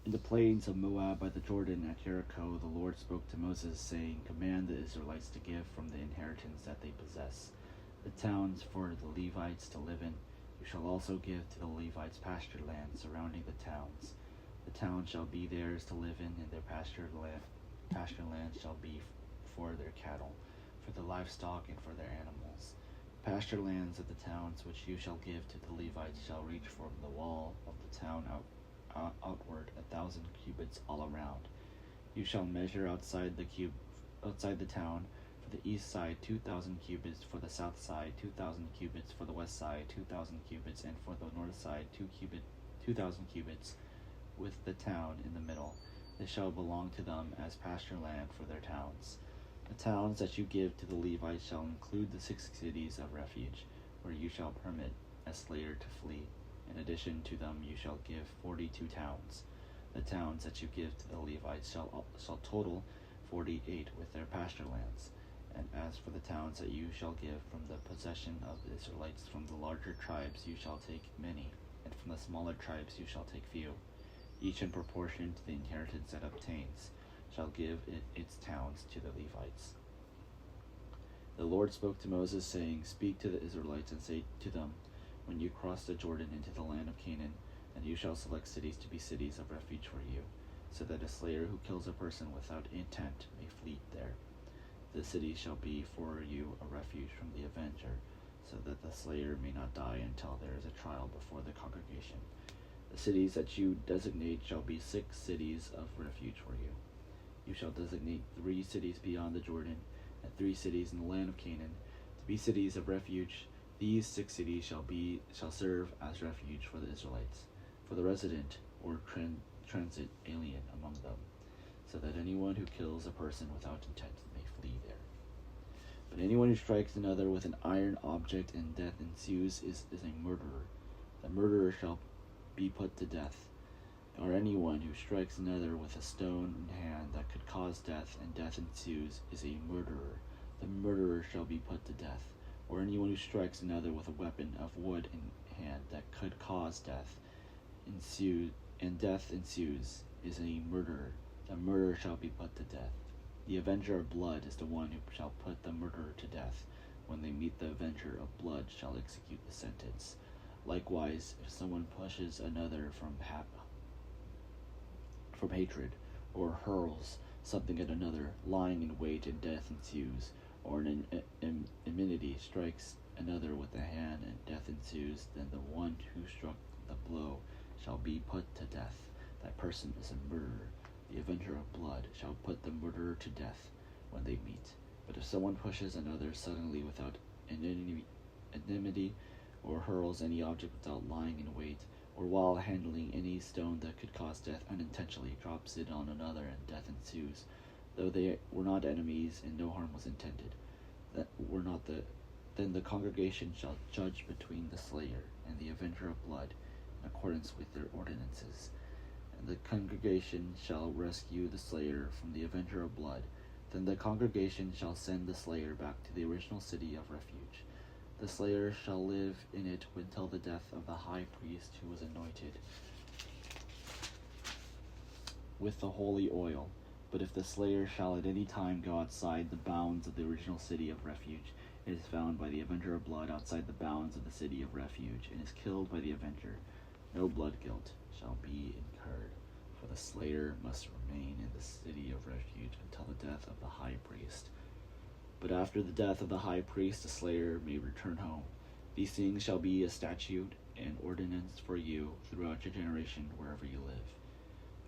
In the plains of Moab by the Jordan at Jericho, the Lord spoke to Moses, saying, Command the Israelites to give from the inheritance that they possess, the towns for the Levites to live in. You shall also give to the Levites pasture land surrounding the towns. The towns shall be theirs to live in, and their pasture land shall be for their cattle, for the livestock, and for their animals. The pasture lands of the towns which you shall give to the Levites shall reach from the wall of the town outward 1,000 cubits all around. You shall measure outside the town, for the east side 2,000 cubits, for the south side 2,000 cubits, for the west side 2,000 cubits, and for the north side 2,000 cubits, with the town in the middle. They shall belong to them as pasture land for their towns. The towns that you give to the Levites shall include the 6 cities of refuge, where you shall permit a slayer to flee. In addition to them you shall give 42 towns. The towns that you give to the Levites shall total 48 with their pasture lands. And as for the towns that you shall give from the possession of the Israelites, from the larger tribes you shall take many, and from the smaller tribes you shall take few. Each in proportion to the inheritance that obtains shall give its towns to the Levites. The Lord spoke to Moses, saying, Speak to the Israelites and say to them, When you cross the Jordan into the land of Canaan, then you shall select cities to be cities of refuge for you, so that a slayer who kills a person without intent may flee there. The city shall be for you a refuge from the avenger, so that the slayer may not die until there is a trial before the congregation. The cities that you designate shall be 6 cities of refuge for you. You shall designate 3 cities beyond the Jordan, and 3 cities in the land of Canaan, to be cities of refuge. These 6 cities shall serve as refuge for the Israelites, for the resident or transit alien among them, so that anyone who kills a person without intent may flee there. But anyone who strikes another with an iron object and death ensues is a murderer. The murderer shall be put to death. Or anyone who strikes another with a stone in hand that could cause death, and death ensues, is a murderer. The murderer shall be put to death. Or anyone who strikes another with a weapon of wood in hand that could cause death, and death ensues, is a murderer. The murderer shall be put to death. The avenger of blood is the one who shall put the murderer to death. When they meet, the avenger of blood shall execute the sentence. Likewise, if someone pushes another from hatred, or hurls something at another, lying in wait, and death ensues, or an enmity strikes another with the hand, and death ensues, then the one who struck the blow shall be put to death. That person is a murderer. The avenger of blood shall put the murderer to death when they meet. But if someone pushes another suddenly without enmity, or hurls any object without lying in wait, or while handling any stone that could cause death unintentionally, drops it on another, and death ensues, though they were not enemies and no harm was intended, then the congregation shall judge between the slayer and the avenger of blood in accordance with their ordinances. And the congregation shall rescue the slayer from the avenger of blood. Then the congregation shall send the slayer back to the original city of refuge. The slayer shall live in it until the death of the high priest who was anointed with the holy oil. But if the slayer shall at any time go outside the bounds of the original city of refuge, it is found by the avenger of blood outside the bounds of the city of refuge, and is killed by the avenger, no blood guilt shall be incurred, for the slayer must remain in the city of refuge until the death of the high priest. But after the death of the high priest, the slayer may return home. These things shall be a statute and ordinance for you throughout your generation, wherever you live.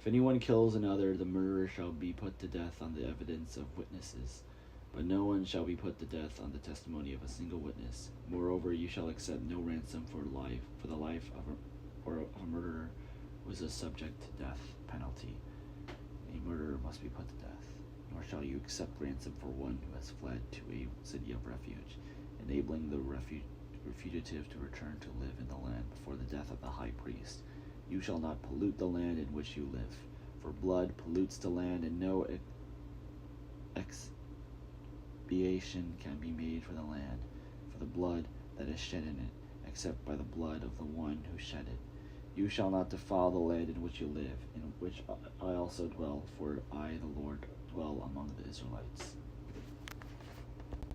If anyone kills another, the murderer shall be put to death on the evidence of witnesses, but no one shall be put to death on the testimony of a single witness. Moreover, you shall accept no ransom for the life of a murderer who is subject to death penalty. A murderer must be put to death. Nor shall you accept ransom for one who has fled to a city of refuge, enabling the fugitive to return to live in the land before the death of the high priest. You shall not pollute the land in which you live, for blood pollutes the land, and no expiation can be made for the land, for the blood that is shed in it, except by the blood of the one who shed it. You shall not defile the land in which you live, in which I also dwell, for I, the Lord, dwell among the Israelites.